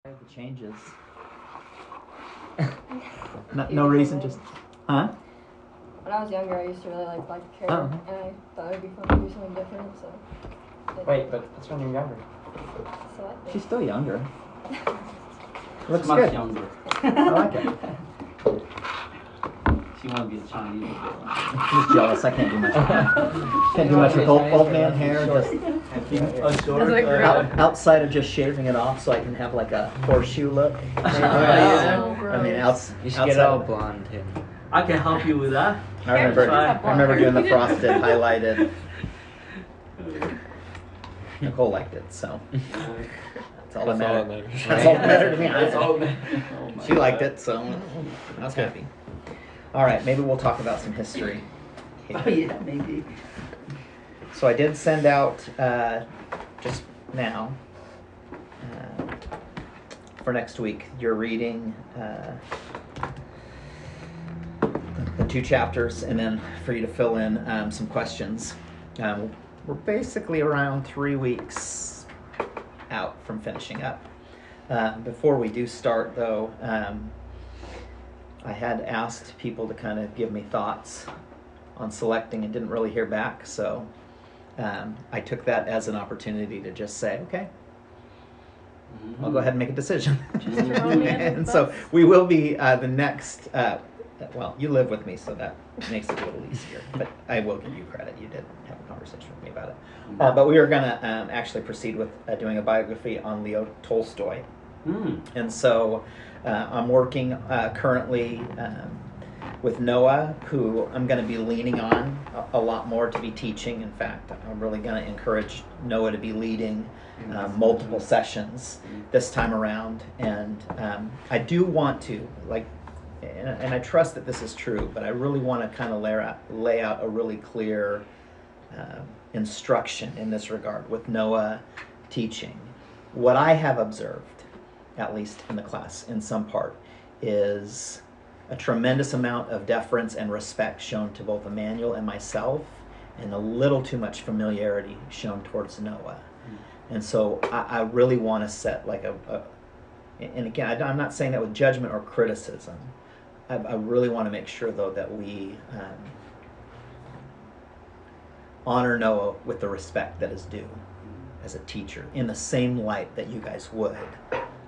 The changes. No reason, just huh? When I was younger, I used to really like black hair, Oh. and I thought it would be fun to do something different. So. Wait, but that's when you're younger. So I think. She's still younger. Looks Much good. younger. I like it. She want to be a Chinese girl. I'm just jealous. I can't do much. Can't do much with old man hair. Just outside of just shaving it off, so I can have like a horseshoe look. I mean, You should get all blonde hair. I can help you with that. I remember doing the frosted, highlighted. Nicole liked it, so that's all that mattered. That's all that mattered to me. That's all that. She liked it, so I was happy. All right, maybe we'll talk about some history. Oh yeah, maybe. So I did send out just now for next week. You're reading the 2 chapters, and then for you to fill in some questions. We're basically around 3 weeks out from finishing up. Before we do start, though, I had asked people to kind of give me thoughts on selecting and didn't really hear back, so I took that as an opportunity to just say, okay, I'll go ahead and make a decision. And so we will be the next, well, you live with me, so that makes it a little easier, but I will give you credit. You did have a conversation with me about it. But we are going to actually proceed with doing a biography on Leo Tolstoy. And so I'm working currently with Noah, who I'm going to be leaning on a lot more to be teaching. In fact, I'm really going to encourage Noah to be leading multiple sessions this time around. And I do want to, and I trust that this is true, but I really want to kind of lay out a really clear instruction in this regard with Noah teaching. What I have observed, at least in the class in some part, is a tremendous amount of deference and respect shown to both Emmanuel and myself, and a little too much familiarity shown towards Noah. And so I really want to set and again, I'm not saying that with judgment or criticism. I really want to make sure, though, that we honor Noah with the respect that is due as a teacher, in the same light that you guys would,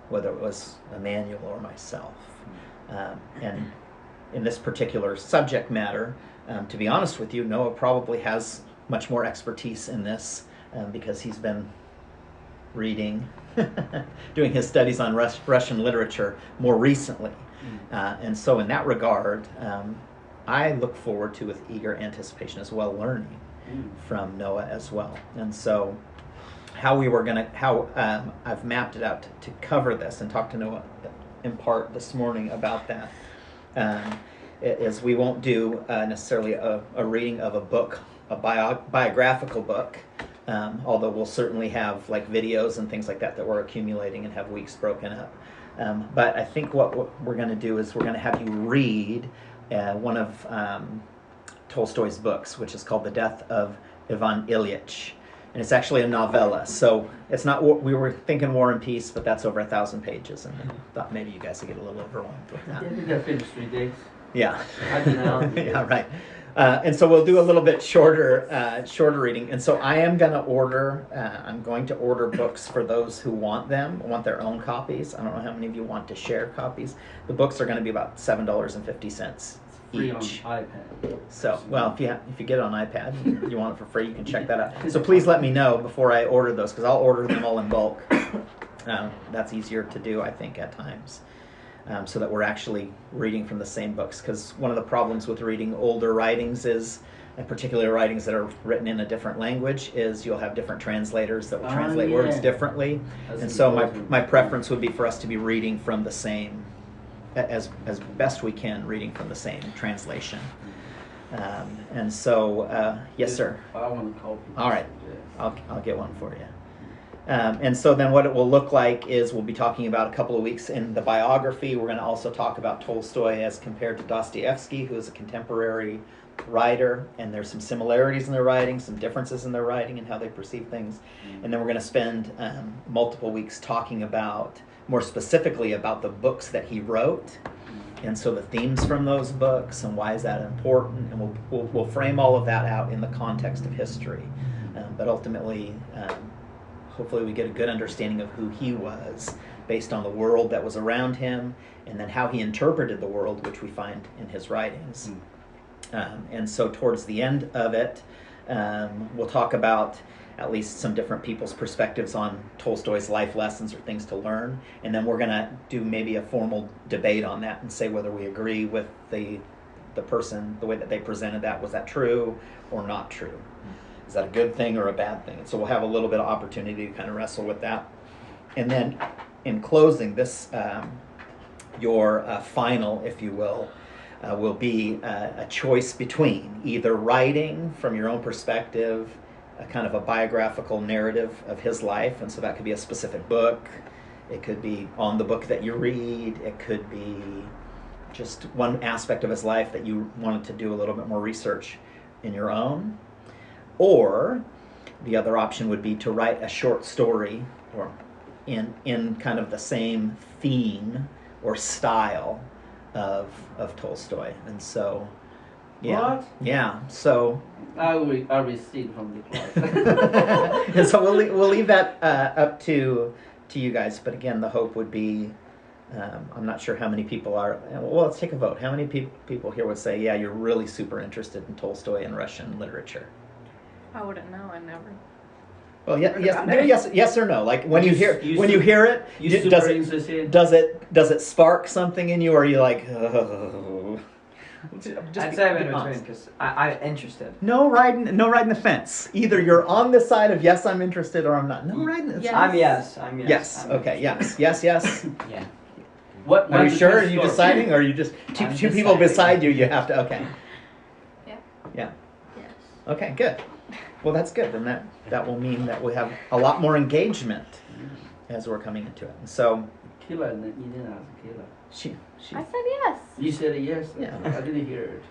whether it was Emmanuel or myself. And in this particular subject matter, to be honest with you, Noah probably has much more expertise in this because he's been reading, doing his studies on Russian literature more recently. And so in that regard, I look forward to, with eager anticipation as well, learning from Noah as well. And so I've mapped it out to cover this and talk to Noah in part this morning about that, is we won't do necessarily a reading of a book, a biographical book, although we'll certainly have videos and things like that we're accumulating and have weeks broken up. But I think what we're going to do is we're going to have you read one of Tolstoy's books, which is called The Death of Ivan Ilyich. And it's actually a novella, so it's not. We were thinking War and Peace, but that's over 1,000 pages, and I thought maybe you guys would get a little overwhelmed with that. I think I finished 3 days. Yeah. I did not. Yeah, right. And so we'll do a little bit shorter reading. And so I'm going to order books for those who want their own copies. I don't know how many of you want to share copies. The books are going to be about $7.50 Free on each. iPad. So, well, if you get it on iPad, you want it for free, you can check that out. So please let me know before I order those, because I'll order them all in bulk. That's easier to do, I think, at times. So that we're actually reading from the same books. Because one of the problems with reading older writings is, and particularly writings that are written in a different language, is you'll have different translators that will translate words differently. And so my preference would be for us to be reading from the same, as best we can, reading from the same translation. And so, yes, sir. I want to copy. All right, I'll get one for you. And so then what it will look like is we'll be talking about a couple of weeks in the biography. We're going to also talk about Tolstoy as compared to Dostoevsky, who is a contemporary writer, and there's some similarities in their writing, some differences in their writing and how they perceive things. And then we're going to spend multiple weeks talking about more specifically about the books that he wrote, and so the themes from those books and why is that important, and we'll frame all of that out in the context of history. But ultimately, hopefully we get a good understanding of who he was based on the world that was around him, and then how he interpreted the world, which we find in his writings. And so towards the end of it, we'll talk about at least some different people's perspectives on Tolstoy's life lessons or things to learn, and then we're going to do maybe a formal debate on that and say whether we agree with the person, the way that they presented that. Was that true or not true? Is that a good thing or a bad thing? And so we'll have a little bit of opportunity to kind of wrestle with that. And then in closing, this your final, if you will be a choice between either writing from your own perspective, a kind of a biographical narrative of his life, and so that could be a specific book, it could be on the book that you read, it could be just one aspect of his life that you wanted to do a little bit more research in your own, or the other option would be to write a short story or in kind of the same theme or style of Tolstoy. And so yeah, so I received from the class. and so we'll leave that up to you guys. But again, the hope would be, I'm not sure how many people are. Well, let's take a vote. How many people here would say, yeah, you're really super interested in Tolstoy and Russian literature? I wouldn't know. I never. Well, yes or no. Like when you hear it, You does super it interested? does it spark something in you, or are you like, oh? I'd say I'm in between because I'm interested. No riding the fence. Either you're on the side of yes, I'm interested, or I'm not. No riding the fence. Yes. I'm yes. I'm yes. Yes. I'm Okay. interested. Yes. Yeah. What? Are you the sure? Are first you story? deciding, or are you just two I'm people deciding. beside you? You have to. Okay. Yeah. Yeah. Yes. Okay. Good. Well, that's good. Then that will mean that we have a lot more engagement as we're coming into it. And so Killer, you didn't ask Killer. she. I said yes. You said yes. Yeah. I didn't hear it.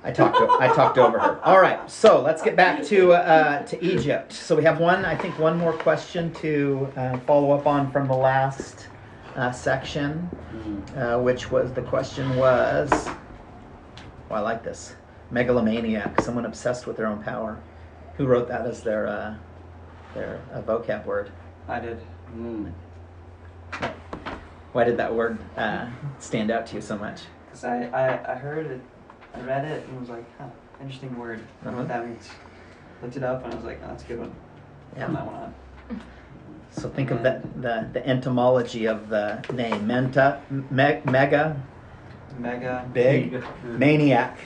I talked over her. All right, so let's get back to Egypt. So we have one more question to follow up on from the last section, which was the question was, oh, I like this, megalomaniac, someone obsessed with their own power. Who wrote that as their vocab word? I did. Why did that word stand out to you so much? Because I heard it, I read it, and was like, huh, interesting word. I don't know what that means. Looked it up, and I was like, oh, that's a good one. Yeah. From that one on. So think of the etymology of the name. Mega, Mega. big, maniac,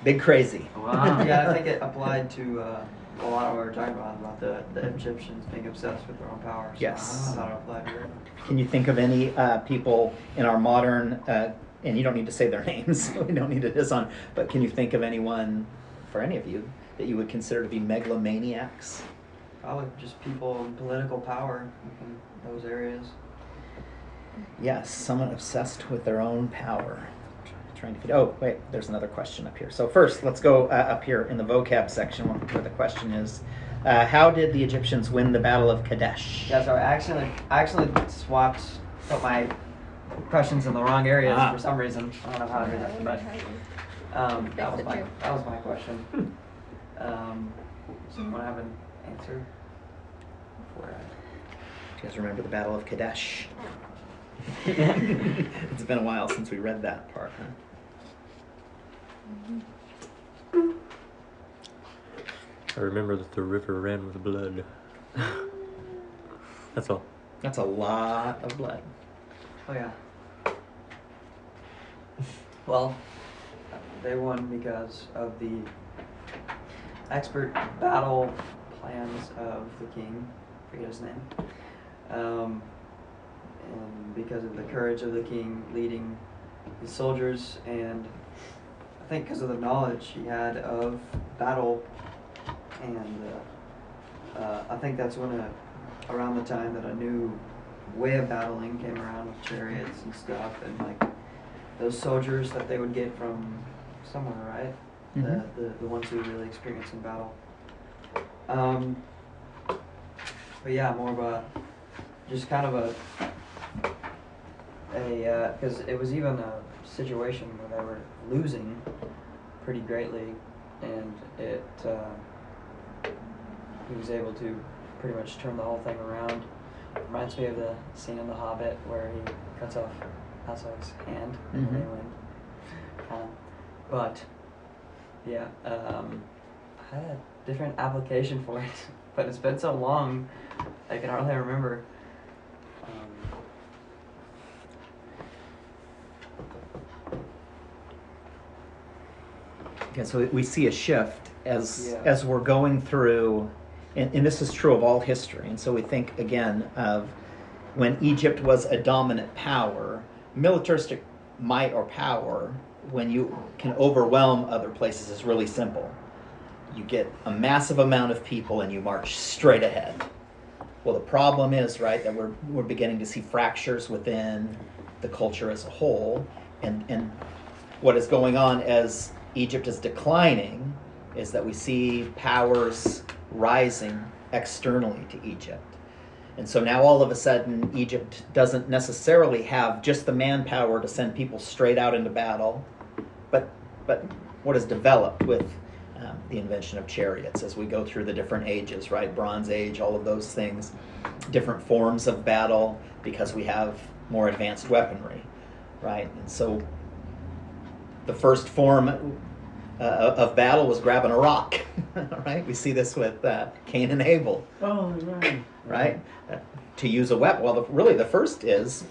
big crazy. Wow. Yeah, I think it applied to a lot of what we were talking about the Egyptians being obsessed with their own power. So Yes. I thought it applied here. Can you think of any people in our modern, and you don't need to say their names, we don't need to diss on, but can you think of anyone, for any of you, that you would consider to be megalomaniacs? Probably just people in political power in those areas. Yes, someone obsessed with their own power. Trying to oh, wait, there's another question up here. So first, let's go up here in the vocab section where the question is, how did the Egyptians win the Battle of Kadesh? Yeah, so I actually put my questions in the wrong areas for some reason. I don't know how to do that, but that was my question. So you want to have an answer? Do you guys remember the Battle of Kadesh? It's been a while since we read that part, huh? I remember that the river ran with blood. That's all. That's a lot of blood. Oh yeah. Well, they won because of the expert battle plans of the king. I forget his name. And because of the courage of the king leading his soldiers, and I think because of the knowledge he had of battle, and I think that's when around the time that a new way of battling came around with chariots and stuff, and like those soldiers that they would get from somewhere, right? Mhm. The ones who were really experienced in battle. But yeah, more of a just kind of because it was even a situation where they were losing pretty greatly, and he was able to pretty much turn the whole thing around. Reminds me of the scene in The Hobbit where he cuts off Asog's hand and they win. But yeah, I had a different application for it, but it's been so long I can hardly remember. Okay, so we see a shift as we're going through, and this is true of all history. And so we think again of when Egypt was a dominant power, militaristic might or power, when you can overwhelm other places, is really simple. You get a massive amount of people and you march straight ahead. Well, the problem is, right, that we're beginning to see fractures within the culture as a whole, and what is going on as Egypt is declining is that we see powers rising externally to Egypt. And so now all of a sudden Egypt doesn't necessarily have just the manpower to send people straight out into battle, but what is developed with the invention of chariots as we go through the different ages, right? Bronze Age, all of those things, different forms of battle because we have more advanced weaponry, right? And so the first form of battle was grabbing a rock, right? We see this with Cain and Abel. Oh, right. Right? To use a weapon. Well, really the first is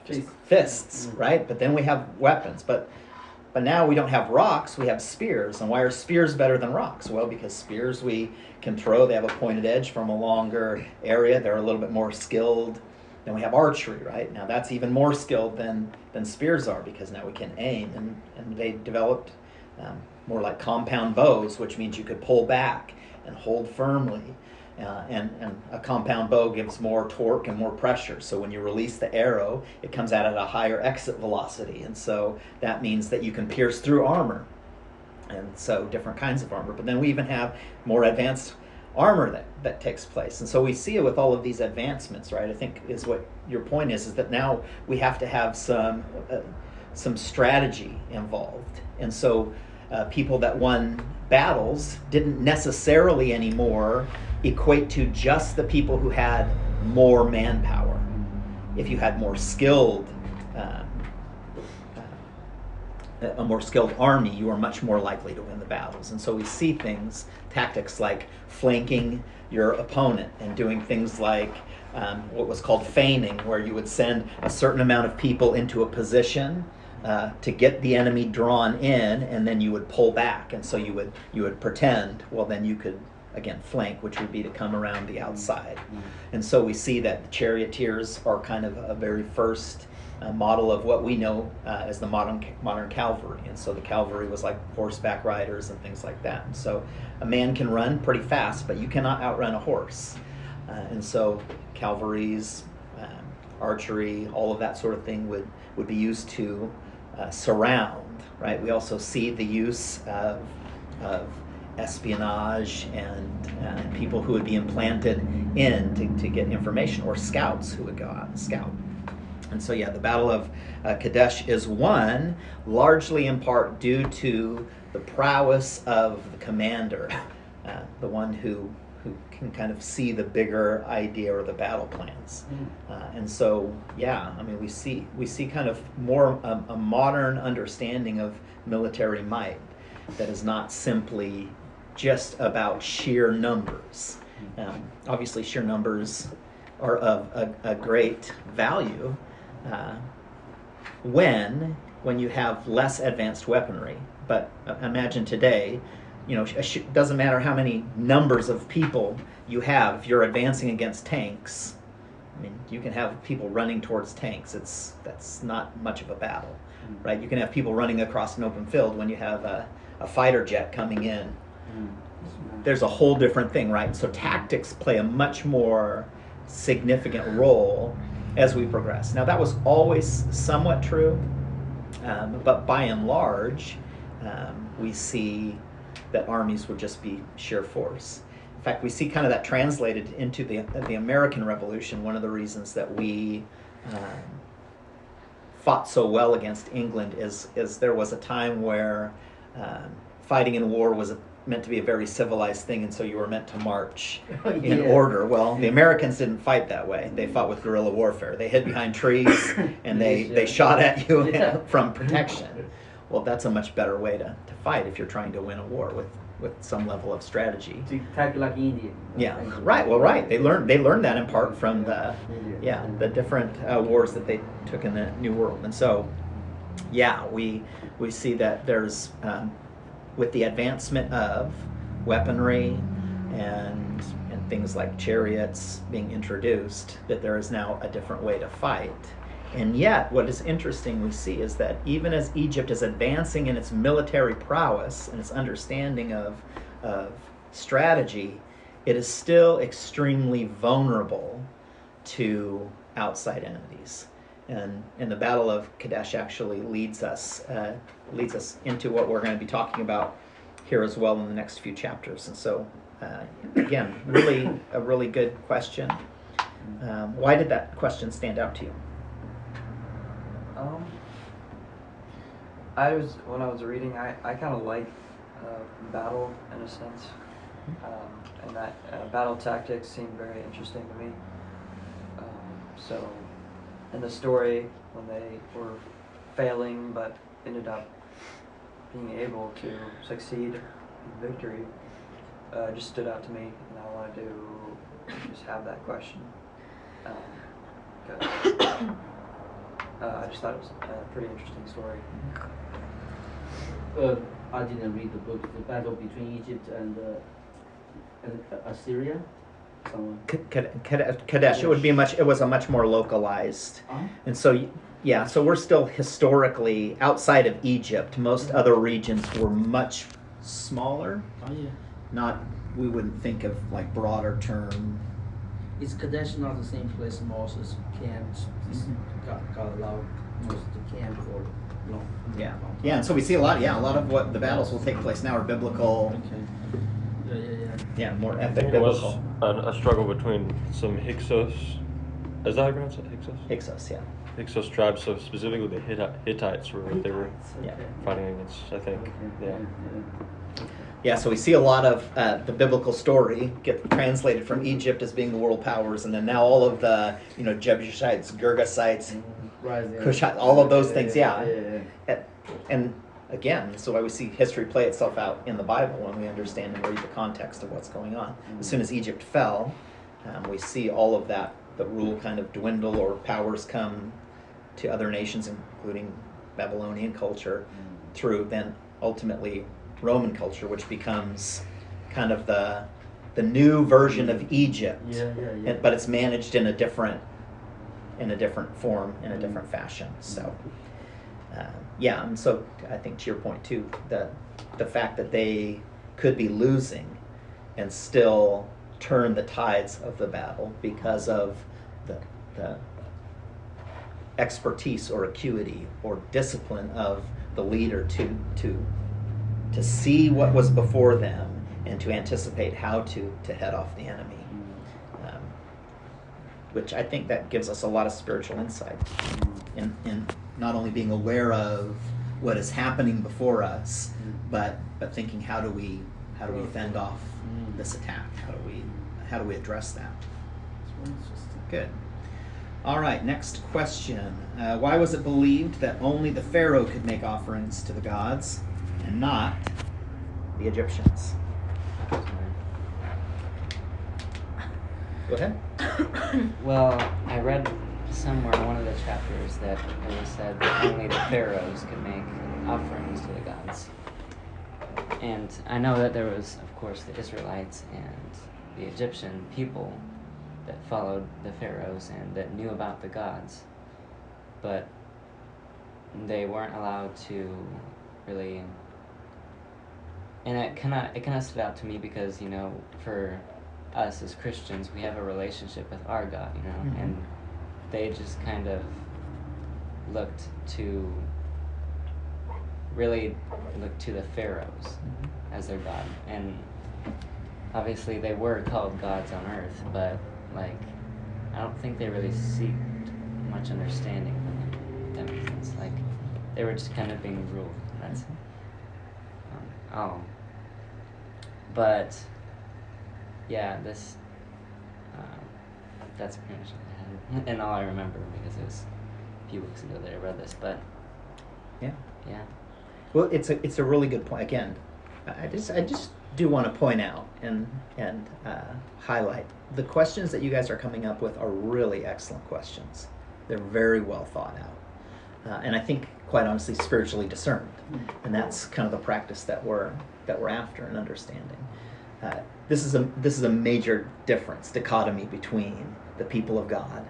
just fists, right? But then we have weapons. But now we don't have rocks, we have spears. And why are spears better than rocks? Well, because spears we can throw, they have a pointed edge from a longer area, they're a little bit more skilled. Then we have archery, right? Now that's even more skilled than spears are because now we can aim. And they developed more like compound bows, which means you could pull back and hold firmly. And a compound bow gives more torque and more pressure. So when you release the arrow, it comes out at a higher exit velocity. And so that means that you can pierce through armor. And so different kinds of armor. But then we even have more advanced armor that takes place. And so we see it with all of these advancements, right? I think is what your point is that now we have to have some strategy involved. And so people that won battles didn't necessarily anymore equate to just the people who had more manpower. If you had more skilled, a more skilled army, you are much more likely to win the battles. And so we see things, tactics like flanking your opponent and doing things like what was called feigning, where you would send a certain amount of people into a position to get the enemy drawn in, and then you would pull back. And so you would pretend, well, then you could again flank, which would be to come around the outside. And so we see that the charioteers are kind of a very first model of what we know as the modern cavalry. And so the cavalry was like horseback riders and things like that. And so a man can run pretty fast, but you cannot outrun a horse. And so cavalries, archery, all of that sort of thing would be used to surround, right? We also see the use of espionage and people who would be implanted in to get information, or scouts who would go out and scout. And so yeah, the Battle of Kadesh is won largely in part due to the prowess of the commander, the one who can kind of see the bigger idea or the battle plans. And so yeah, I mean we see kind of more a modern understanding of military might that is not simply just about sheer numbers. Obviously sheer numbers are of a great value when you have less advanced weaponry. But imagine today, it doesn't matter how many numbers of people you have, if you're advancing against tanks, I mean, you can have people running towards tanks. That's not much of a battle, right? You can have people running across an open field when you have a fighter jet coming in. There's a whole different thing, right? So tactics play a much more significant role as we progress. Now that was always somewhat true, but by and large, we see that armies would just be sheer force. In fact, we see kind of that translated into the American Revolution. One of the reasons that we fought so well against England is there was a time where fighting in war was meant to be a very civilized thing, and so you were meant to march in Yeah. order. Well, the Americans didn't fight that way. They fought with guerrilla warfare. They hid behind trees and they shot at you Yeah. from protection. Well, that's a much better way to fight if you're trying to win a war with some level of strategy. To attack like Indian. Yeah, right. Well, right. They learned that in part from the different wars that they took in the New World, and so we see that there's with the advancement of weaponry and things like chariots being introduced, that there is now a different way to fight. And yet, what is interesting we see is that even as Egypt is advancing in its military prowess and its understanding of strategy, it is still extremely vulnerable to outside enemies. And the Battle of Kadesh actually leads us into what we're going to be talking about here as well in the next few chapters. And so, again, a really good question. Why did that question stand out to you? When I was reading, I kind of like battle in a sense, and that battle tactics seemed very interesting to me. So, in the story, when they were failing but ended up being able to succeed in victory, just stood out to me, and I wanted to just have that question. 'Cause I just thought it was a pretty interesting story. I didn't read the book. The battle between Egypt and Assyria. Someone. Kadesh. It was a much more localized. And so, so we're still historically outside of Egypt. Most other regions were much smaller. Oh yeah. We wouldn't think of like broader term. Is Kadesh not the same place Moses camped? Got allowed Moses to camp for long. Yeah, and so we see a lot of what the battles will take place now are biblical. Okay. Yeah, more epic It was biblical. a struggle between some Hyksos. Is that how you pronounce it? Hyksos? Hyksos, yeah. Hyksos tribes, so specifically the Hittites were what they were Yeah. fighting against, I think. Yeah. Yeah, so we see a lot of the biblical story get translated from Egypt as being the world powers, and then now all of the Jebusites, Girgasites, Cushite, all of those things, and again, this is why we see history play itself out in the Bible when we understand and read the context of what's going on. As soon as Egypt fell, we see all of that, the rule kind of dwindle, or powers come to other nations, including Babylonian culture, through then ultimately Roman culture, which becomes kind of the new version of Egypt, but it's managed in a different form, in a different fashion. So, and so I think to your point too, the fact that they could be losing and still turn the tides of the battle because of the expertise or acuity or discipline of the leader to see what was before them and to anticipate how to head off the enemy, which I think that gives us a lot of spiritual insight in not only being aware of what is happening before us, but thinking how do we fend off this attack? How do we address that? Good. All right, next question. Why was it believed that only the Pharaoh could make offerings to the gods and not the Egyptians? Go ahead. Well, I read somewhere in one of the chapters that it was said that only the pharaohs could make offerings to the gods. And I know that there was, of course, the Israelites and the Egyptian people that followed the pharaohs and that knew about the gods, but they weren't allowed to really. And it kind of stood out to me because, for us as Christians, we have a relationship with our God, Mm-hmm. and they just kind of really looked to the pharaohs as their God. And obviously they were called gods on earth, but like I don't think they really seeked much understanding from them. If that makes sense. Like they were just kind of being ruled. That's but yeah, this that's pretty much all I had, and all I remember because it was a few weeks ago that I read this. But Yeah. yeah, Well, it's a really good point. Again, I just do want to point out and highlight the questions that you guys are coming up with are really excellent questions. They're very well thought out, and I think, quite honestly, spiritually discerned, and that's kind of the practice that we're after and understanding. This is a major difference, dichotomy between the people of God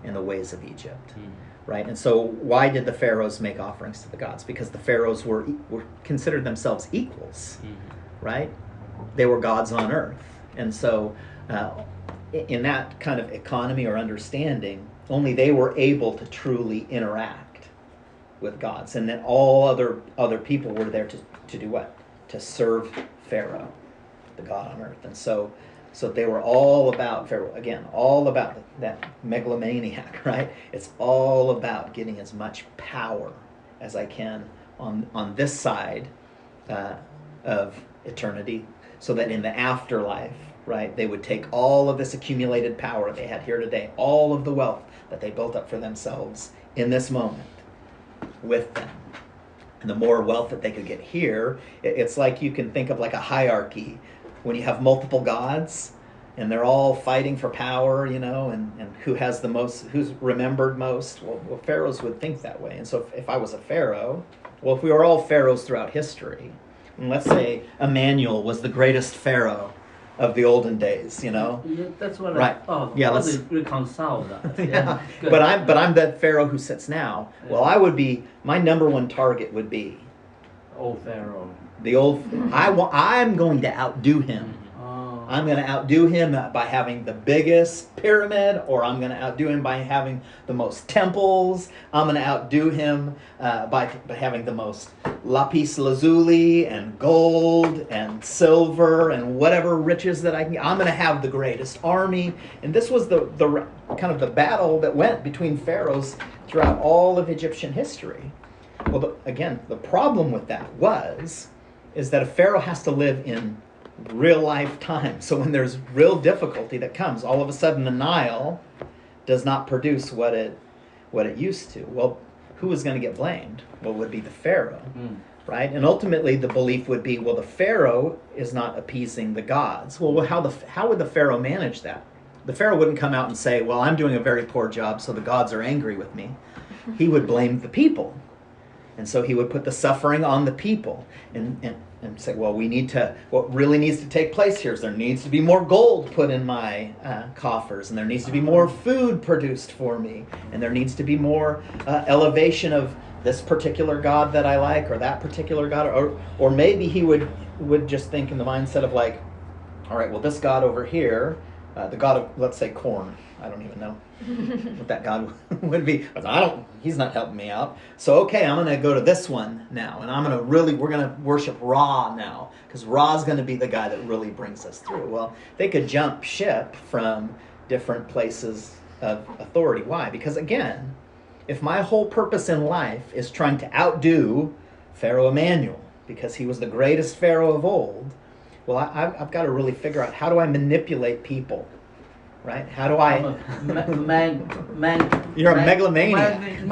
and the ways of Egypt. Right? And so why did the pharaohs make offerings to the gods? Because the pharaohs were considered themselves equals, right? They were gods on earth. And so in that kind of economy or understanding, only they were able to truly interact with gods. And then all other people were there to do what? To serve Pharaoh, the god on earth. And so they were all about Pharaoh, again, all about that megalomaniac, right? It's all about getting as much power as I can on this side of eternity, so that in the afterlife, right, they would take all of this accumulated power they had here today, all of the wealth that they built up for themselves in this moment with them. And the more wealth that they could get here, it's like you can think of like a hierarchy. When you have multiple gods and they're all fighting for power, and who has the most, who's remembered most, well, pharaohs would think that way. And so if I was a pharaoh, well, if we were all pharaohs throughout history, and let's say Emmanuel was the greatest pharaoh of the olden days, Yeah, that's what Right. Yeah, let's reconcile that. yeah. Good. But I'm the pharaoh who sits now. Well, I would be, my number one target would be Old Pharaoh. the old. I'm going to outdo him. Oh. I'm going to outdo him by having the biggest pyramid, or I'm going to outdo him by having the most temples. I'm going to outdo him by having the most lapis lazuli and gold and silver and whatever riches that I can. I'm going to have the greatest army. And this was the kind of the battle that went between pharaohs throughout all of Egyptian history. Well, again, the problem with that is that a pharaoh has to live in real life time. So when there's real difficulty that comes, all of a sudden the Nile does not produce what it used to. Well, who was going to get blamed? Well, it would be the pharaoh, right? And ultimately the belief would be, well, the pharaoh is not appeasing the gods. Well, how would the pharaoh manage that? The pharaoh wouldn't come out and say, well, I'm doing a very poor job, so the gods are angry with me. He would blame the people. And so he would put the suffering on the people and say, well, what really needs to take place here is there needs to be more gold put in my coffers, and there needs to be more food produced for me, and there needs to be more elevation of this particular god that I like, or that particular god, or maybe he would just think in the mindset of like, all right, well, this god over here, the god of, let's say, corn. I don't even know what that god would be. He's not helping me out. So, okay, I'm going to go to this one now. And we're going to worship Ra now. Because Ra's going to be the guy that really brings us through. Well, they could jump ship from different places of authority. Why? Because again, if my whole purpose in life is trying to outdo Pharaoh Emmanuel, because he was the greatest pharaoh of old, well, I've got to really figure out, how do I manipulate people? Right? How do I... You're a megalomaniac.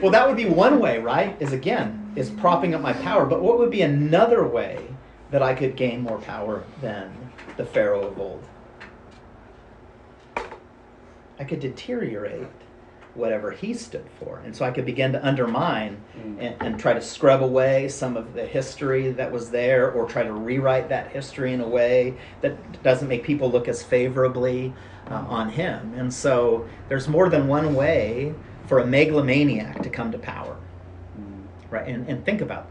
well, that would be one way, right? Is propping up my power. But what would be another way that I could gain more power than the Pharaoh of old? I could deteriorate whatever he stood for. And so I could begin to undermine and try to scrub away some of the history that was there, or try to rewrite that history in a way that doesn't make people look as favorably on him. And so there's more than one way for a megalomaniac to come to power. Right? And think about it.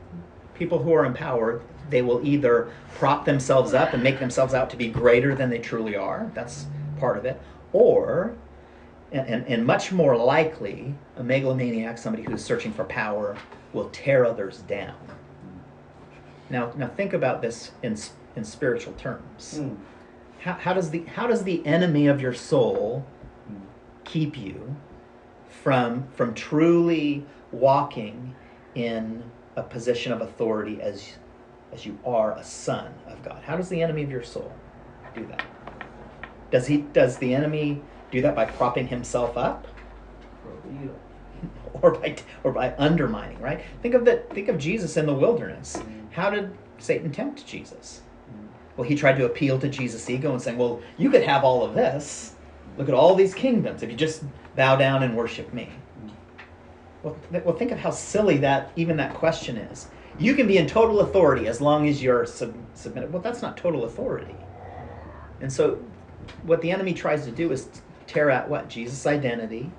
People who are in power, they will either prop themselves up and make themselves out to be greater than they truly are. That's part of it. Or... And much more likely, a megalomaniac, somebody who's searching for power, will tear others down. Now think about this in spiritual terms. Mm. How does the enemy of your soul keep you from truly walking in a position of authority as you are a son of God? How does the enemy of your soul do that? Does the enemy do that by propping himself up, or by undermining? Right? Think of Jesus in the wilderness. How did Satan tempt Jesus? Well, he tried to appeal to Jesus' ego and saying, well, you could have all of this. Look at all these kingdoms if you just bow down and worship me. Well, think of how silly that question is. You can be in total authority as long as you're submitted. Well, that's not total authority. And so what the enemy tries to do is tear at what? Jesus' identity,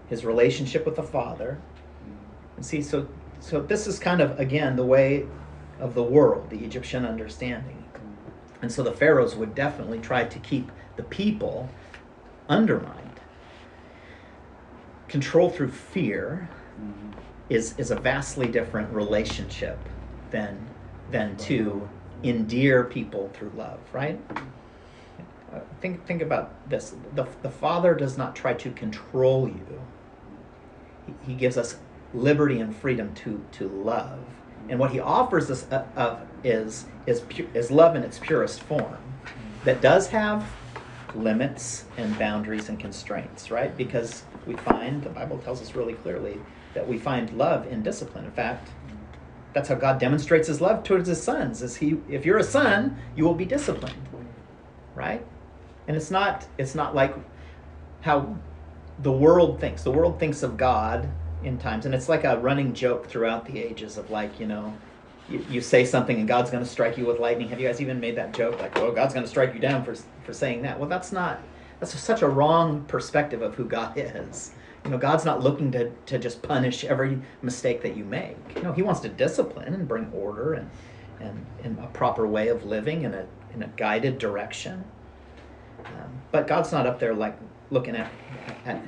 his relationship with the Father. And see, so this is kind of, again, the way of the world, the Egyptian understanding. And so the pharaohs would definitely try to keep the people undermined. Control through fear is a vastly different relationship than to endear people through love, right? Think about this. The Father does not try to control you. He gives us liberty and freedom to love. And what he offers us is love in its purest form, that does have limits and boundaries and constraints, right? Because we find, the Bible tells us really clearly, that we find love in discipline. In fact, that's how God demonstrates his love towards his sons. If you're a son, you will be disciplined, right? And it's not like how the world thinks. The world thinks of God in times, and it's like a running joke throughout the ages of, like, you say something and God's going to strike you with lightning. Have you guys even made that joke? Like, oh, God's going to strike you down for saying that. Well, that's such a wrong perspective of who God is. God's not looking to just punish every mistake that you make. He wants to discipline and bring order and a proper way of living in a guided direction. But God's not up there like looking at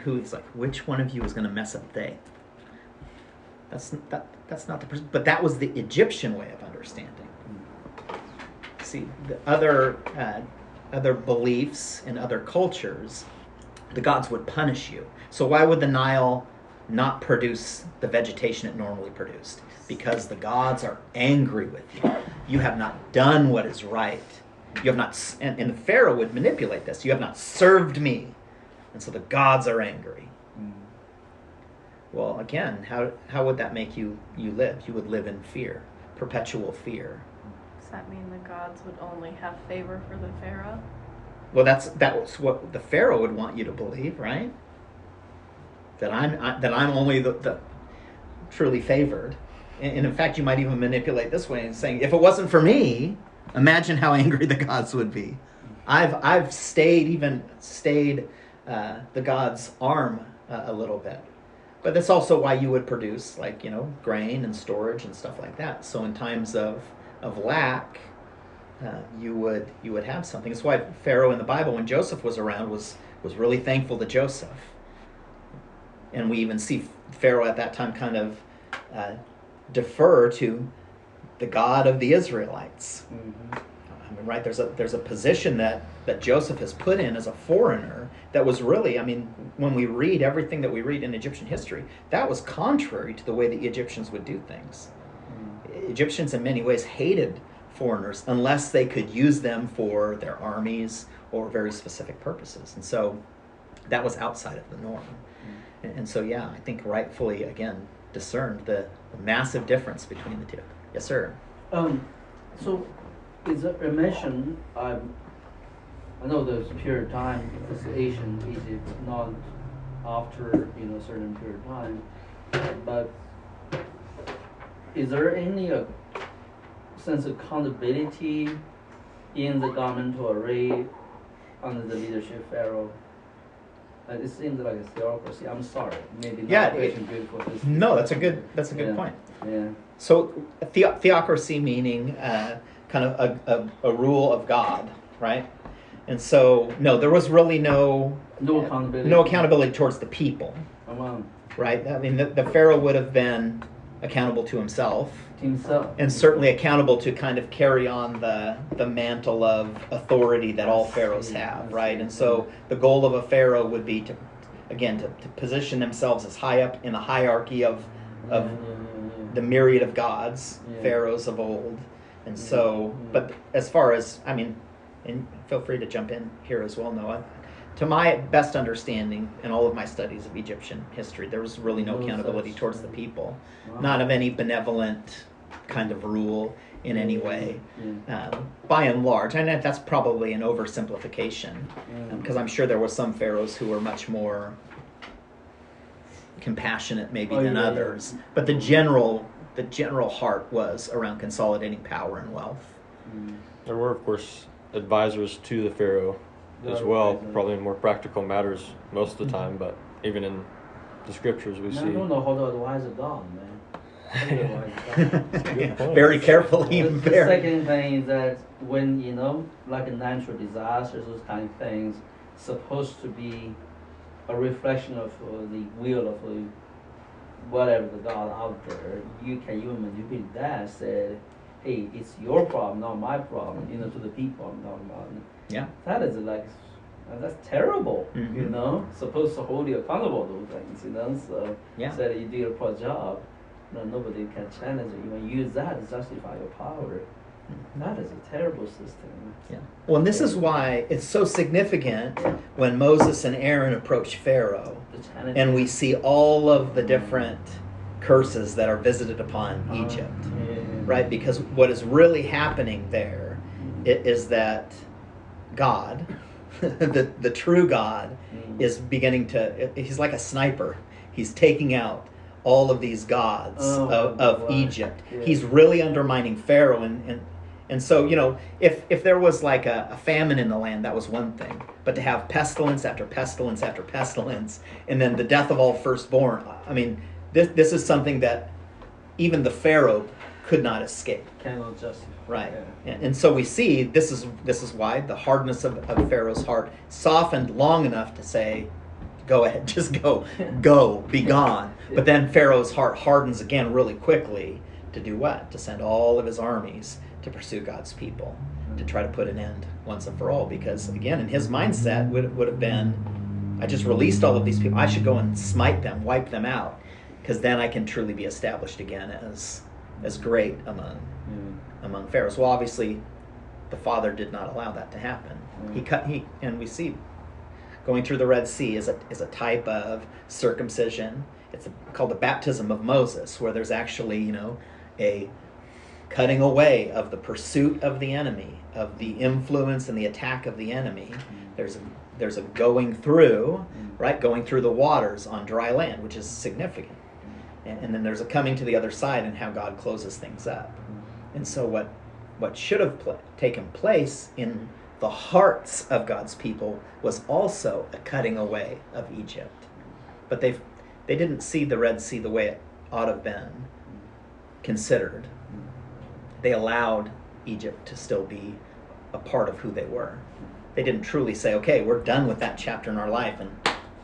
who's like, which one of you is going to mess up they. That's not the but that was the Egyptian way of understanding. See, the other beliefs in other cultures, the gods would punish you. So why would the Nile not produce the vegetation it normally produced? Because the gods are angry with you. You have not done what is right. You have not, and the Pharaoh would manipulate this. You have not served me, and so the gods are angry. Well, again, how would that make you live? You would live in fear, perpetual fear. Does that mean the gods would only have favor for the Pharaoh? Well, that was what the Pharaoh would want you to believe, right? That I'm only the truly favored, and in fact, you might even manipulate this way and saying, if it wasn't for me, imagine how angry the gods would be. I've stayed the god's arm a little bit. But that's also why you would produce, like, grain and storage and stuff like that. So in times of lack, you would have something. That's why Pharaoh in the Bible, when Joseph was around, was really thankful to Joseph. And we even see Pharaoh at that time kind of defer to the God of the Israelites. Mm-hmm. I mean, right? There's a position that Joseph has put in as a foreigner that was really, I mean, when we read everything that we read in Egyptian history, that was contrary to the way the Egyptians would do things. Egyptians in many ways hated foreigners unless they could use them for their armies or very specific purposes. And so that was outside of the norm. And so, yeah, I think rightfully, again, discerned the massive difference between the two. Yes, sir. So, is it a mention? I know there's a period of time. It's ancient Egypt, not after a certain period of time. But is there any sense of accountability in the governmental array under the leadership of Pharaoh? It seems like a theocracy. I'm sorry, maybe not good for this. No, that's a good point. Yeah. So theocracy meaning kind of a rule of God, right? And so no, there was really no accountability towards the people, right? I mean, the Pharaoh would have been accountable to himself, Himself. and certainly accountable to kind of carry on the mantle of authority that all pharaohs have, right? And so the goal of a pharaoh would be to position themselves as high up in the hierarchy of the myriad of gods, Yeah. pharaohs of old. And so, but as far as, I mean, and feel free to jump in here as well, Noah. To my best understanding in all of my studies of Egyptian history, there was really no No accountability such- towards the people, Wow. not of any benevolent kind of rule in any way. Yeah. By and large, and that's probably an oversimplification, because I'm sure there were some pharaohs who were much more compassionate maybe Oh, than yeah, yeah. others. But the general heart was around consolidating power and wealth. Mm. There were, of course, advisors to the pharaoh as There well, were probably in more practical matters most of the time, but even in the scriptures we I see. don't know how to advise a dog, man. How do you advise a dog? Good point. Very carefully. The Very. second thing is that when, like a natural disasters, those kind of things, supposed to be a reflection of the will of whatever the God out there, you can even manipulate that, said, hey, it's your problem, not my problem, to the people I'm talking about. Yeah. That is like, that's terrible, Mhm. supposed to hold you accountable to those things, so Yeah. said you do a poor job, nobody can challenge you. You use that to justify your power. That is a terrible system. Yeah. Well, and this is why it's so significant when Moses and Aaron approach Pharaoh, The challenge. and we see all of the different curses that are visited upon Egypt, right? Because what is really happening there is that God, the true God, is beginning to, he's like a sniper. He's taking out all of these gods of wow. Egypt. Yeah. He's really undermining Pharaoh. And so, if there was like a famine in the land, that was one thing. But to have pestilence after pestilence after pestilence, and then the death of all firstborn, I mean, this is something that even the Pharaoh could not escape. Cannot justify. Right. Yeah. And so we see this is why the hardness of Pharaoh's heart softened long enough to say, go ahead, just go, be gone. But then Pharaoh's heart hardens again really quickly to do what? To send all of his armies to pursue God's people, to try to put an end once and for all. Because again, in his mindset would have been, I just released all of these people. I should go and smite them, wipe them out, because then I can truly be established again as great among pharaohs. Well, obviously, the Father did not allow that to happen. And we see going through the Red Sea is a type of circumcision. It's called the baptism of Moses, where there's actually a cutting away of the pursuit of the enemy, of the influence and the attack of the enemy. There's a going through, right? Going through the waters on dry land, which is significant. And then there's a coming to the other side and how God closes things up. And so what should have taken place in the hearts of God's people was also a cutting away of Egypt. But they didn't see the Red Sea the way it ought to have been considered. They allowed Egypt to still be a part of who they were. They didn't truly say, okay, we're done with that chapter in our life and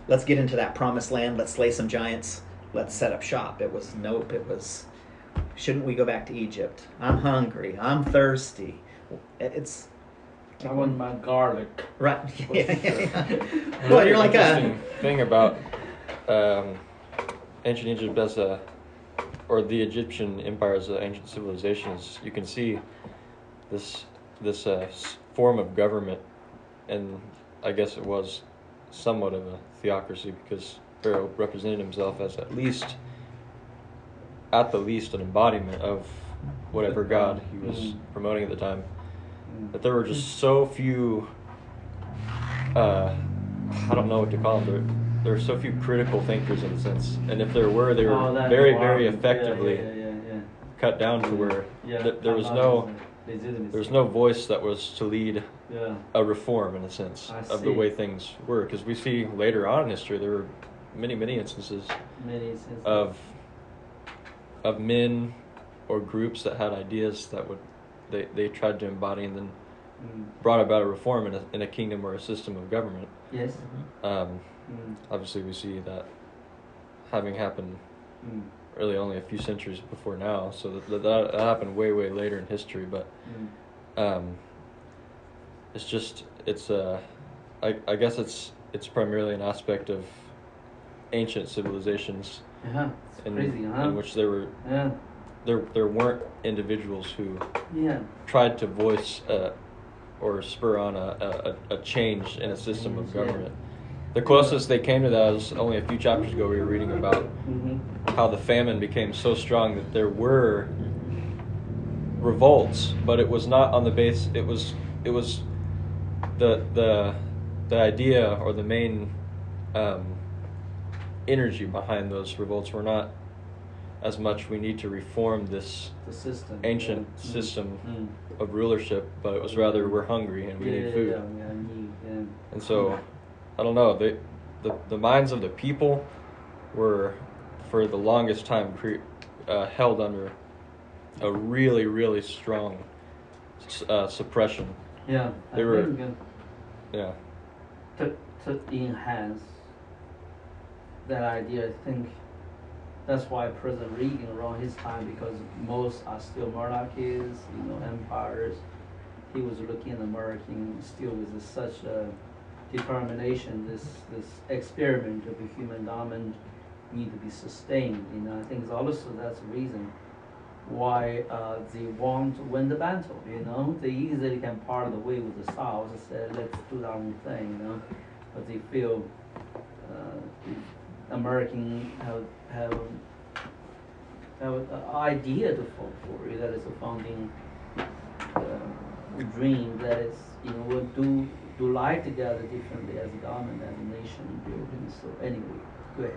let's get into that promised land, let's slay some giants, let's set up shop. It was nope, it was, shouldn't we go back to Egypt? I'm hungry, I'm thirsty. It's I want my garlic. right. Another Well, you're like interesting thing about ancient Egypt or the Egyptian empire as an ancient civilization is you can see this form of government, and I guess it was somewhat of a theocracy because Pharaoh represented himself as at the least an embodiment of whatever god he was promoting at the time. But there were just so few, I don't know what to call them. There were so few critical thinkers in a sense, and if there were, they were very, very effectively cut down to where there was no voice that was to lead a reform in a sense of the way things were. Because we see later on in history there were many instances of men or groups that had ideas that they tried to embody and then brought about a reform in a kingdom or a system of government. Yes. Obviously, we see that having happened really only a few centuries before now. So that happened way later in history. But it's just I guess it's primarily an aspect of ancient civilizations Yeah, it's crazy, huh? in which there weren't individuals who tried to voice or spur on a change in a system of government. The closest they came to that was only a few chapters ago. We were reading about how the famine became so strong that there were revolts, but it was not on the base. It was the idea or the main energy behind those revolts were not as much we need to reform this ancient system of rulership, but it was rather we're hungry and we need food. And so, I don't know, the minds of the people were, for the longest time, held under a really strong suppression. Yeah, They were, to enhance that idea, I think that's why President Reagan around his time, because most are still monarchies, empires. He was looking at American still with such a determination. This experiment of a human dominant need to be sustained. I think also that's the reason why they want to win the battle. They easily can part the way with the South and say, let's do our own thing. But they feel American have an idea to fall for. That is a founding dream. That is, we'll do life together differently as a government, as a nation building. So anyway, go ahead.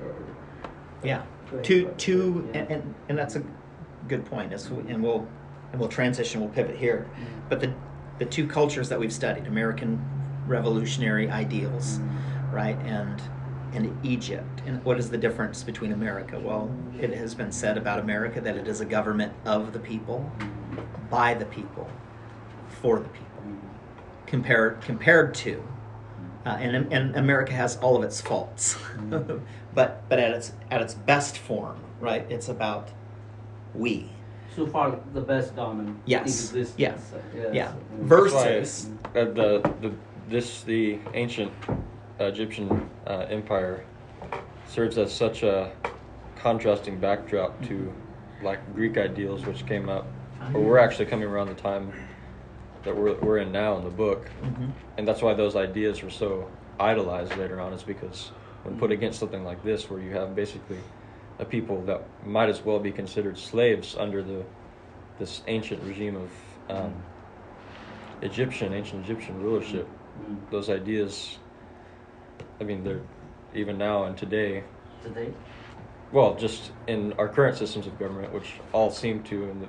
Yeah. Go ahead, Two brother. and that's a good point. And we'll transition. We'll pivot here. But the two cultures that we've studied, American revolutionary ideals, right, and Egypt. And what is the difference between America? Well, it has been said about America that it is a government of the people, by the people, for the people. Compared to, and America has all of its faults, but at its best form, right? It's about we. So far, the best dominant existence. Yeah. Yes. Versus the ancient Egyptian empire serves as such a contrasting backdrop to like Greek ideals, which came up, or we're actually coming around the time that we're in now in the book, and that's why those ideas were so idolized later on. Is because when put against something like this, where you have basically a people that might as well be considered slaves under this ancient regime of ancient Egyptian rulership, those ideas, I mean, they're even now and today. Well, just in our current systems of government, which all seem to,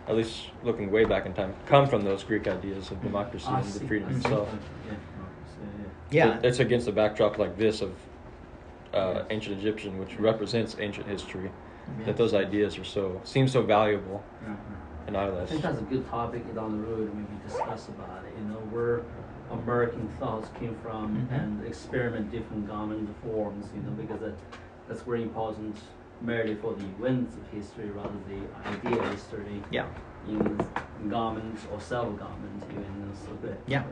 at least looking way back in time, come from those Greek ideas of democracy and the freedom itself. Yeah. It's against a backdrop like this of ancient Egyptian, which represents ancient history, that those ideas seem so valuable and I idolized. think that's a good topic down the road when we discuss about it. Where American thoughts came from and experiment different government forms. Because that's very important, merely for the events of history rather than the idea of history. Yeah. In government or self-government, so good. Yeah.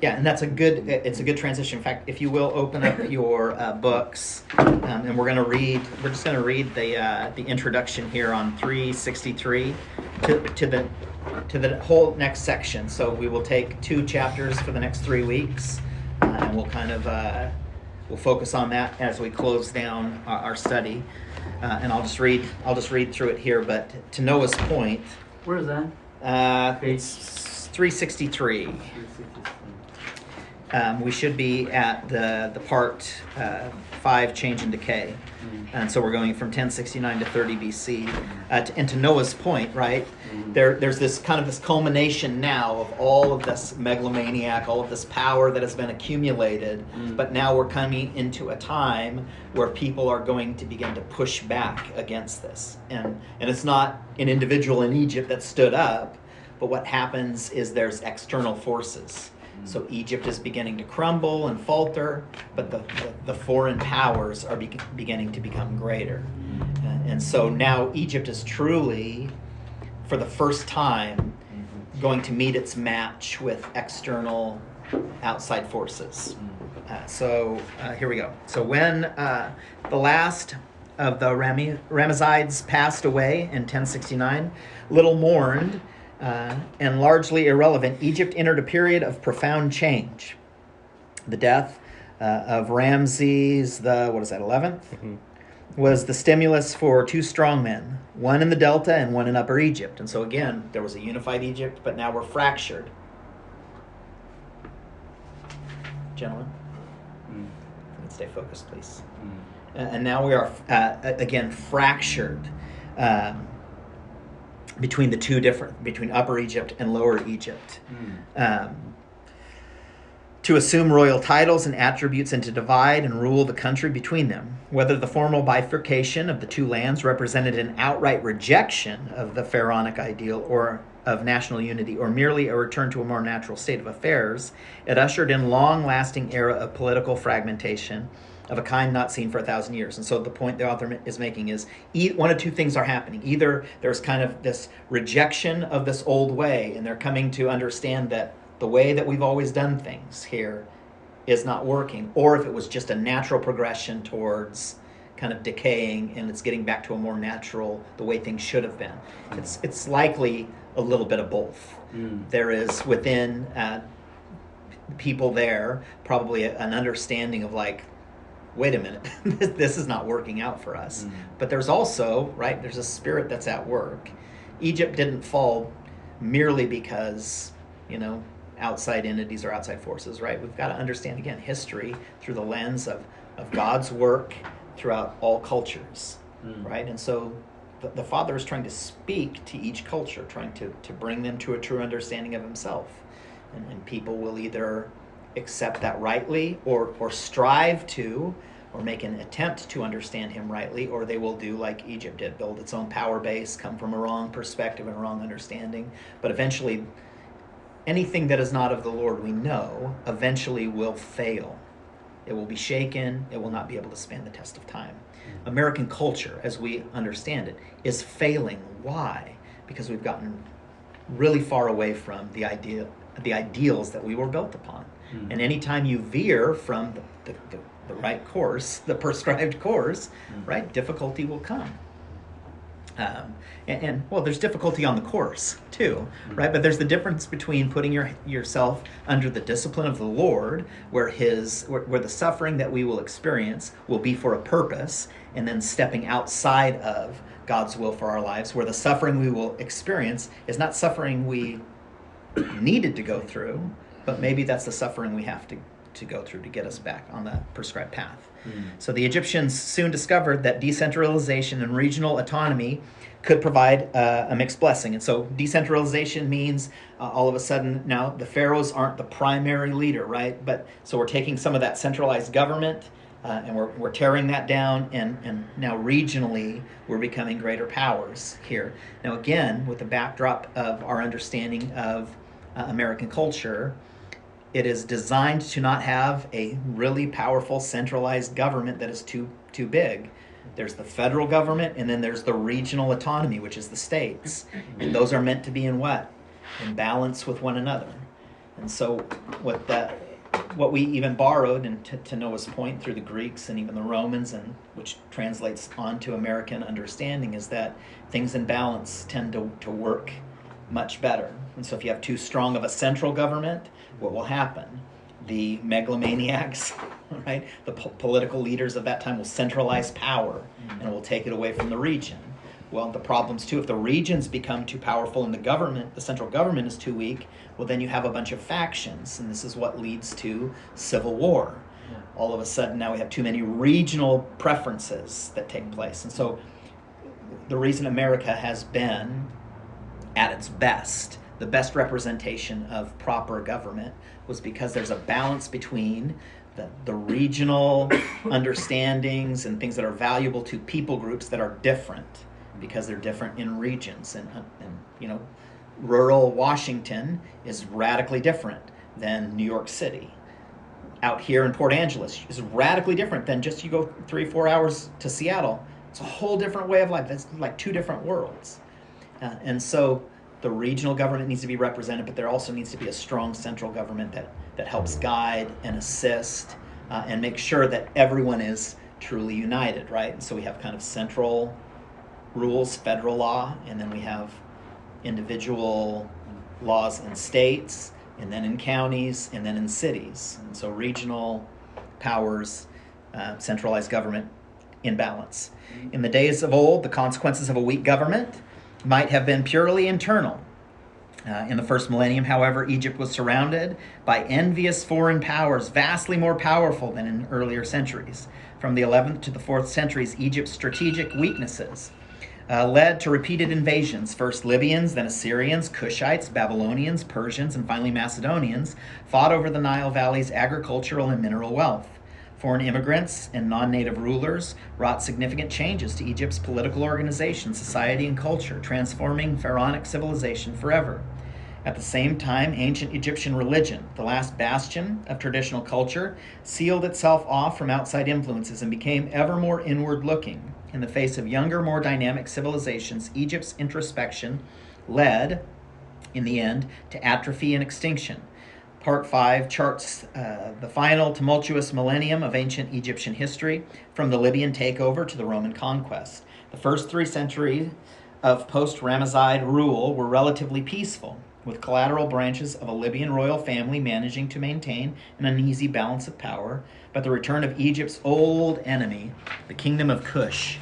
Yeah, and that's it's a good transition. In fact, if you will open up your books, and we're just going to read the introduction here on 363 to the whole next section. So we will take 2 chapters for the next 3 weeks, and we'll kind of we'll focus on that as we close down our study. And I'll just read through it here. But to Noah's point, Where is that? it's 363. We should be at the part 5, change and decay. And so we're going from 1069 to 30 BC. And to Noah's point, right, there's this kind of this culmination now of all of this megalomaniac, all of this power that has been accumulated. But now we're coming into a time where people are going to begin to push back against this. And it's not an individual in Egypt that stood up, but what happens is there's external forces. So Egypt is beginning to crumble and falter, but the foreign powers are beginning to become greater. And so now Egypt is truly, for the first time, going to meet its match with external outside forces. So here we go. So when the last of the Ramessides passed away in 1069, little mourned and largely irrelevant, Egypt entered a period of profound change. The death of Ramses the 11th was the stimulus for two strong men, one in the Delta and one in Upper Egypt. And so again, there was a unified Egypt, but now we're fractured. Gentlemen, let's stay focused, please. And now we are, again, fractured between the two different, between Upper Egypt and Lower Egypt. To assume royal titles and attributes and to divide and rule the country between them. Whether the formal bifurcation of the two lands represented an outright rejection of the pharaonic ideal or of national unity, or merely a return to a more natural state of affairs, it ushered in long-lasting era of political fragmentation of a kind not seen for 1,000 years. And so the point the author is making is one of two things are happening. Either there's kind of this rejection of this old way, and they're coming to understand that the way that we've always done things here is not working, or if it was just a natural progression towards kind of decaying and it's getting back to a more natural, the way things should have been. It's likely a little bit of both. There is within people there probably an understanding of like, wait a minute, this is not working out for us. But there's also, right, there's a spirit that's at work. Egypt didn't fall merely because, outside entities or outside forces, right? We've got to understand, again, history through the lens of God's work throughout all cultures, right? And so the Father is trying to speak to each culture, trying to bring them to a true understanding of himself. And people will either accept that rightly or strive to, or make an attempt to understand him rightly, or they will do like Egypt did, build its own power base, come from a wrong perspective and a wrong understanding. But eventually, anything that is not of the Lord, we know, eventually will fail. It will be shaken. It will not be able to stand the test of time. American culture, as we understand it, is failing. Why? Because we've gotten really far away from the ideals that we were built upon. And anytime you veer from the right course, the prescribed course, right, difficulty will come. Well, there's difficulty on the course too, right? But there's the difference between putting yourself under the discipline of the Lord, where the suffering that we will experience will be for a purpose, and then stepping outside of God's will for our lives, where the suffering we will experience is not suffering we needed to go through, but maybe that's the suffering we have to go through to get us back on the prescribed path. So the Egyptians soon discovered that decentralization and regional autonomy could provide a mixed blessing. And so decentralization means all of a sudden now the pharaohs aren't the primary leader, right? But so we're taking some of that centralized government and we're tearing that down, and now regionally we're becoming greater powers here. Now again, with the backdrop of our understanding of American culture, it is designed to not have a really powerful centralized government that is too big. There's the federal government, and then there's the regional autonomy, which is the states. And those are meant to be in what? In balance with one another. And so what we even borrowed, and to Noah's point, through the Greeks and even the Romans, and which translates onto American understanding, is that things in balance tend to work much better. And so if you have too strong of a central government, what will happen? The megalomaniacs, right? The political leaders of that time will centralize power and will take it away from the region. Well, the problems too, if the regions become too powerful and the central government is too weak, well then you have a bunch of factions, and this is what leads to civil war. All of a sudden now we have too many regional preferences that take place. And so the reason America has been at its best, the best representation of proper government, was because there's a balance between the regional understandings and things that are valuable to people groups that are different, because they're different in regions. And rural Washington is radically different than New York City. Out here in Port Angeles is radically different than just you go 3-4 hours to Seattle. It's a whole different way of life. That's like two different worlds. And so the regional government needs to be represented, but there also needs to be a strong central government that helps guide and assist and make sure that everyone is truly united, right? And so we have kind of central rules, federal law, and then we have individual laws in states, and then in counties, and then in cities. And so regional powers, centralized government in balance. In the days of old, the consequences of a weak government might have been purely internal. In the first millennium, however, Egypt was surrounded by envious foreign powers, vastly more powerful than in earlier centuries. From the 11th to the 4th centuries, Egypt's strategic weaknesses led to repeated invasions. First Libyans, then Assyrians, Cushites, Babylonians, Persians, and finally Macedonians fought over the Nile Valley's agricultural and mineral wealth. Foreign immigrants and non-native rulers wrought significant changes to Egypt's political organization, society, and culture, transforming pharaonic civilization forever. At the same time, ancient Egyptian religion, the last bastion of traditional culture, sealed itself off from outside influences and became ever more inward-looking. In the face of younger, more dynamic civilizations, Egypt's introspection led, in the end, to atrophy and extinction. Part 5 charts the final tumultuous millennium of ancient Egyptian history, from the Libyan takeover to the Roman conquest. The first 3 centuries of post-Ramesside rule were relatively peaceful, with collateral branches of a Libyan royal family managing to maintain an uneasy balance of power. But the return of Egypt's old enemy, the Kingdom of Kush,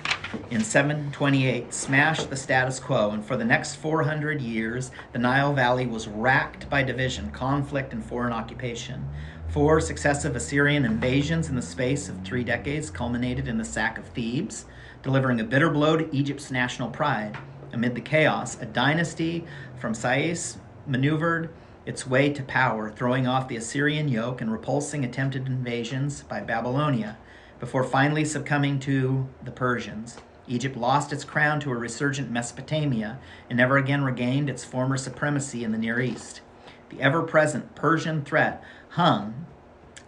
in 728 smashed the status quo, and for the next 400 years, the Nile Valley was racked by division, conflict, and foreign occupation. 4 successive Assyrian invasions in the space of 3 decades culminated in the sack of Thebes, delivering a bitter blow to Egypt's national pride. Amid the chaos, a dynasty from Sais maneuvered its way to power, throwing off the Assyrian yoke and repulsing attempted invasions by Babylonia, before finally succumbing to the Persians. Egypt lost its crown to a resurgent Mesopotamia and never again regained its former supremacy in the Near East. The ever-present Persian threat hung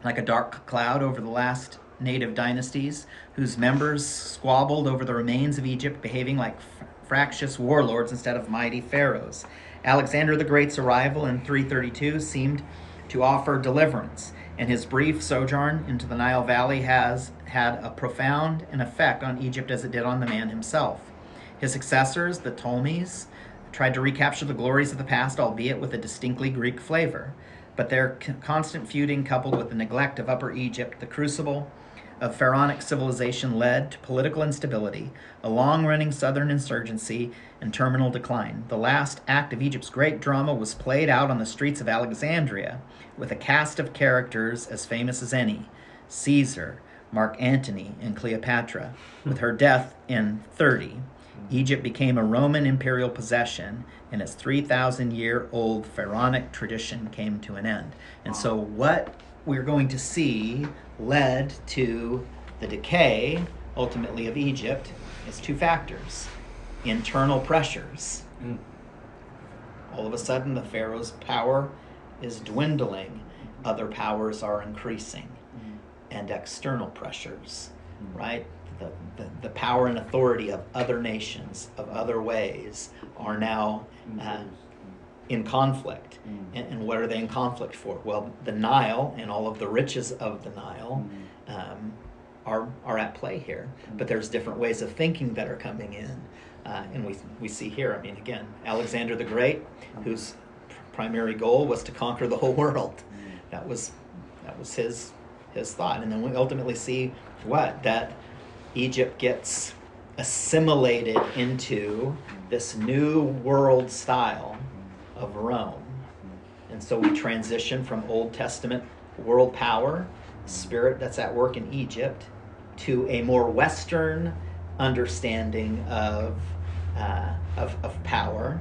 like a dark cloud over the last native dynasties, whose members squabbled over the remains of Egypt, behaving like fractious warlords instead of mighty pharaohs. Alexander the Great's arrival in 332 seemed to offer deliverance, and his brief sojourn into the Nile Valley has had a profound an effect on Egypt as it did on the man himself. His successors, the Ptolemies, tried to recapture the glories of the past, albeit with a distinctly Greek flavor. But their constant feuding, coupled with the neglect of Upper Egypt, the crucible of pharaonic civilization, led to political instability, a long-running southern insurgency, and terminal decline. The last act of Egypt's great drama was played out on the streets of Alexandria, with a cast of characters as famous as any: Caesar, Mark Antony, and Cleopatra. With her death in 30, Egypt became a Roman imperial possession, and its 3,000-year-old pharaonic tradition came to an end. And so what we're going to see led to the decay, ultimately, of Egypt is 2 factors. Internal pressures. All of a sudden, the pharaoh's power is dwindling. Other powers are increasing. And external pressures, right? The power and authority of other nations, of other ways, are now in conflict. And what are they in conflict for? Well, the Nile and all of the riches of the Nile are at play here. But there's different ways of thinking that are coming in. And we see here, I mean, again, Alexander the Great, whose primary goal was to conquer the whole world. That was his thought. And then we ultimately see that Egypt gets assimilated into this new world style of Rome. And so we transition from Old Testament world power, spirit that's at work in Egypt, to a more Western understanding of power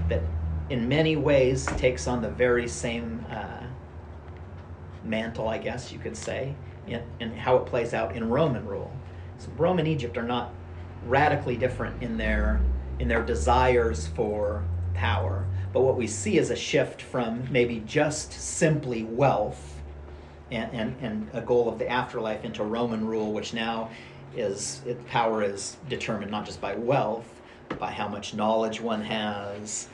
that in many ways takes on the very same mantle, I guess you could say, in how it plays out in Roman rule. So Rome and Egypt are not radically different in their desires for power, But what we see is a shift from maybe just simply wealth and a goal of the afterlife into Roman rule, which now power is determined not just by wealth, but by how much knowledge one has,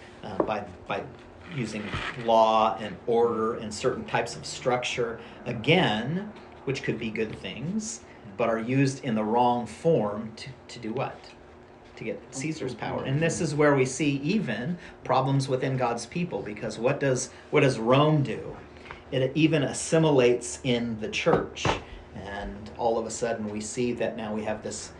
by using law and order and certain types of structure, again, which could be good things, but are used in the wrong form to do what? To get Caesar's power. And this is where we see even problems within God's people, because what does Rome do? It even assimilates in the church, and all of a sudden we see that now we have this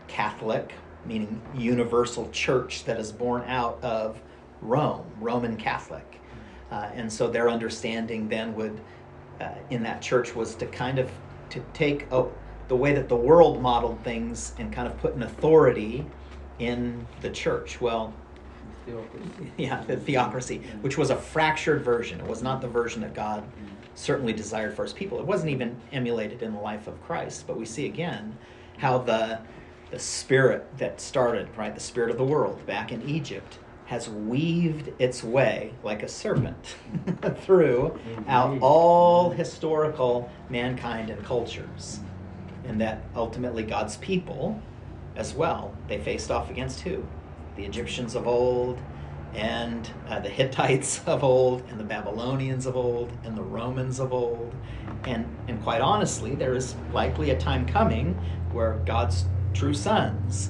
Catholic, meaning universal church, that is born out of Rome, Roman Catholic. And so their understanding then would, in that church, was to kind of to take the way that the world modeled things and kind of put an authority in the church. Well, the theocracy, which was a fractured version. It was not the version that God certainly desired for his people. It wasn't even emulated in the life of Christ. But we see again how the spirit that started, right, the spirit of the world back in Egypt, has weaved its way like a serpent throughout all historical mankind and cultures. And that ultimately God's people as well, they faced off against who? The Egyptians of old, and the Hittites of old, and the Babylonians of old, and the Romans of old. And quite honestly, there is likely a time coming where God's true sons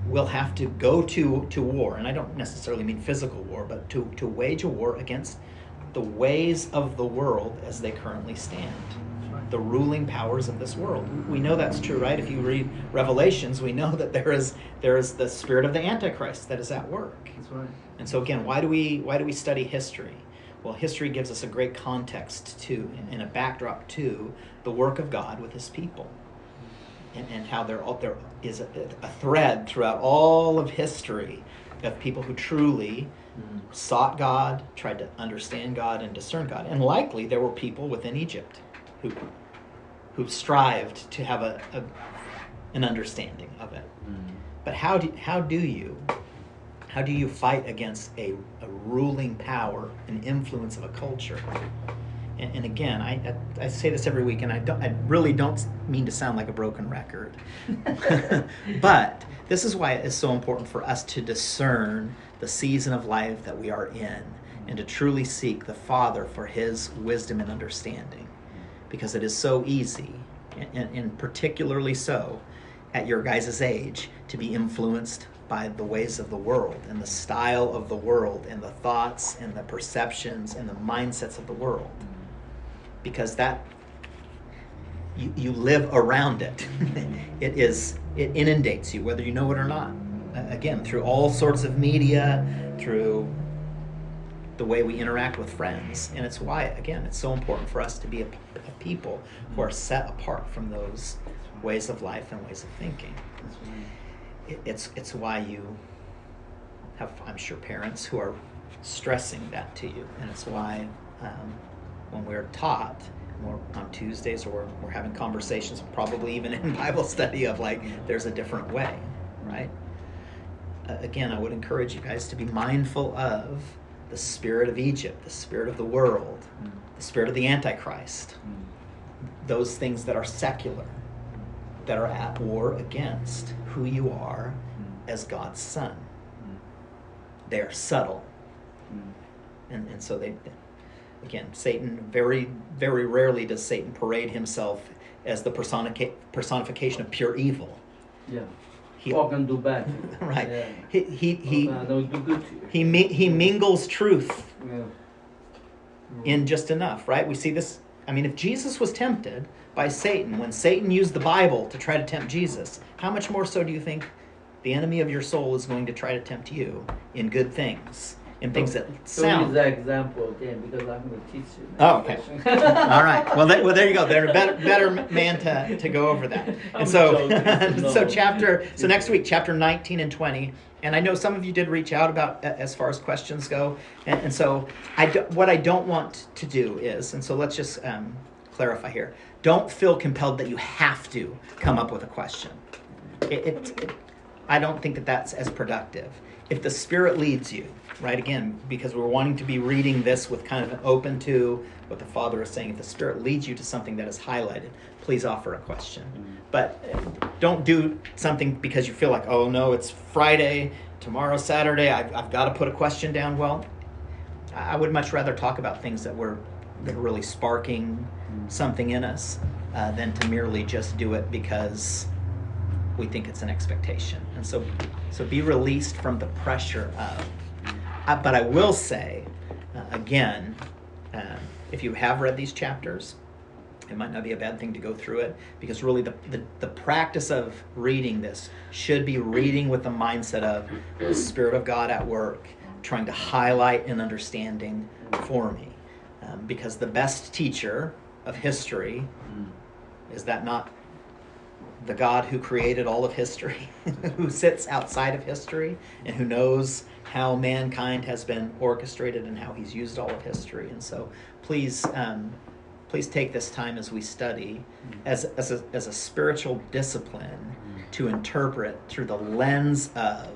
will have to go to war, and I don't necessarily mean physical war, but to wage a war against the ways of the world as they currently stand, the ruling powers of this world. We know that's true, right? If you read Revelations, we know that there is the spirit of the Antichrist that is at work. That's right. And so again, why do we study history? Well, history gives us a great context to and a backdrop to the work of God with his people. And how there is a thread throughout all of history of people who truly sought God, tried to understand God and discern God. And likely there were people within Egypt who strived to have an understanding of it. But how do you fight against a ruling power, an influence of a culture? And again, I say this every week, and I really don't mean to sound like a broken record. But this is why it is so important for us to discern the season of life that we are in, and to truly seek the Father for his wisdom and understanding. Because it is so easy, and particularly so at your guys' age, to be influenced by the ways of the world and the style of the world and the thoughts and the perceptions and the mindsets of the world. Because that you live around it. It inundates you, whether you know it or not. Again, through all sorts of media, through the way we interact with friends. And it's why, again, it's so important for us to be a people who are set apart from those ways of life and ways of thinking. It's why you have, I'm sure, parents who are stressing that to you. And it's why when we're taught on Tuesdays, or we're having conversations, probably even in Bible study, of like, there's a different way, right? Again, I would encourage you guys to be mindful of the spirit of Egypt, the spirit of the world, the spirit of the Antichrist, those things that are secular, that are at war against who you are as God's son. They are subtle. And so again, Satan, very, very rarely does Satan parade himself as the personification of pure evil. Yeah. Talk and do bad. Right. Yeah. He mingles truth in just enough, right? We see this. I mean, if Jesus was tempted by Satan, when Satan used the Bible to try to tempt Jesus, how much more so do you think the enemy of your soul is going to try to tempt you in good things, in things that sound... Use that example again, because I'm going to teach you. Oh, okay. All right. Well, there you go. They're a better man to go over that. And so, so next week, chapter 19 and 20. And I know some of you did reach out about as far as questions go. And so what I don't want to do is, and so let's just clarify here. Don't feel compelled that you have to come up with a question. I don't think that that's as productive. If the Spirit leads you, right, again, because we're wanting to be reading this with kind of an open to what the Father is saying, if the Spirit leads you to something that is highlighted, please offer a question. But don't do something because you feel like, oh no, it's Friday, tomorrow's Saturday, I've got to put a question down. Well, I would much rather talk about things that are really sparking something in us than to merely just do it because we think it's an expectation. And so be released from the pressure of. But I will say, again, if you have read these chapters, it might not be a bad thing to go through it, because really the practice of reading this should be reading with the mindset of the Spirit of God at work, trying to highlight an understanding for me. Because the best teacher of history, is that not the God who created all of history, who sits outside of history, and who knows how mankind has been orchestrated and how he's used all of history? And so please take this time as we study as a spiritual discipline to interpret through the lens of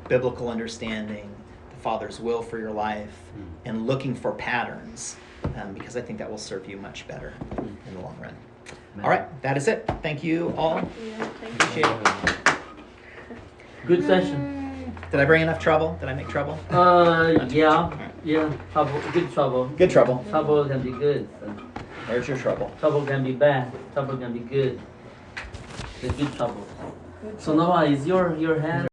biblical understanding, the Father's will for your life, and looking for patterns, because I think that will serve you much better in the long run. All right, that is it. Thank you all. Yeah, thank you. Appreciate it. Good session. Did I bring enough trouble? Did I make trouble? Yeah, trouble, good trouble. Good trouble. Trouble can be good. There's your trouble. Trouble can be bad. Trouble can be good. The good trouble. So Noah, is your hand